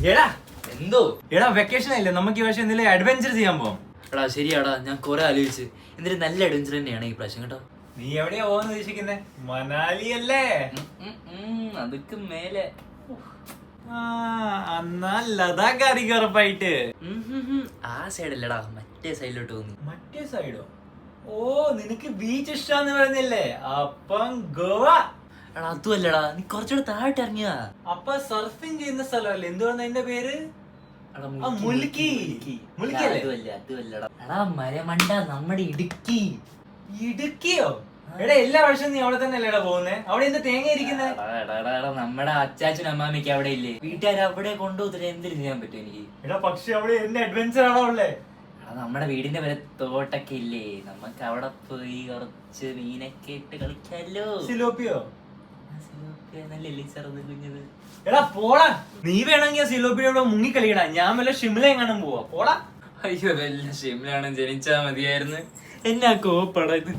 എടാ എന്തോ എടാ വെക്കേഷൻ ആയില്ലേ, നമുക്ക് ഈ പ്രാവശ്യം എന്തെങ്കിലും അഡ്വഞ്ചർ ചെയ്യാൻ പോവാം. എടാ ശരിയാടാ, ഞാൻ കുറെ ആലോചിച്ച് എന്തൊരു നല്ല അഡ്വഞ്ചർ തന്നെയാണ് ഈ പ്രാവശ്യം കേട്ടോ. നീ എവിടെയാ പോകാന്ന് ഉദ്ദേശിക്കുന്നേ? മനാലി അല്ലേ? അതൊക്കെ മേലെ. എന്നാ ലഡാക്ക് ആയിരിക്കും ഉറപ്പായിട്ട്. ആ സൈഡല്ലടാ, മറ്റേ സൈഡിലോട്ട് തോന്നി. മറ്റേ സൈഡോ? ഓ, നിനക്ക് ബീച്ച് ഇഷ്ടാന്ന് പറഞ്ഞില്ലേ? അപ്പം ഗോവ. എടാ അതുമല്ലടാ, നീ കുറച്ചുകൂടെ താഴോട്ട് ഇറങ്ങിയ. അപ്പൊ സർഫിങ് ചെയ്യുന്ന സ്ഥലമല്ലേ? എന്തുവാണ് അതിന്റെ പേര്? മുൽക്കി. മുൽക്കി അല്ലേ? അതുമല്ലടാ എടാ മരമണ്ട, നമ്മുടെ ഇടുക്കി. ഇടുക്കിയോ? എടാ എല്ലാ വർഷവും നീ അവിടെ തന്നെ അല്ലേടാ പോകുന്നേ? അവിടെ എന്താ തേങ്ങ ഇരിക്കുന്നേ? നമ്മുടെ അച്ചാച്ചനും അമ്മാമ്മയ്ക്ക് അവിടെ ഇല്ലേ, വീട്ടുകാർ അവിടെ കൊണ്ടുപോകുന്ന എന്തിനു ചെയ്യാൻ പറ്റും എനിക്ക്? എടാ പക്ഷെ അവിടെ എന്ത് അഡ്വഞ്ചർ ആണോ ഉള്ളേ? നമ്മുടെ വീടിന്റെ വരെ തോട്ടൊക്കെ ഇല്ലേ, നമുക്ക് അവിടെ പോയി കുറച്ച് മീനൊക്കെ ഇട്ട് കളിക്കാലോ. സിലോപ്പിയോ? നല്ലല്ലേ ചെറുത് കുഞ്ഞത്. എടാ പോടാ, നീ വേണമെങ്കിൽ സിലോപ്പിയുടെ മുങ്ങി കളിക്കടാ. ഞാൻ വല്ല ഷിംല എങ്ങാനും പോവാ. പോടാ. അയ്യോ, വല്ല ഷിംലാണ് ജനിച്ചാ മതിയായിരുന്നു. എന്നാ കോപ്പട ഇത്.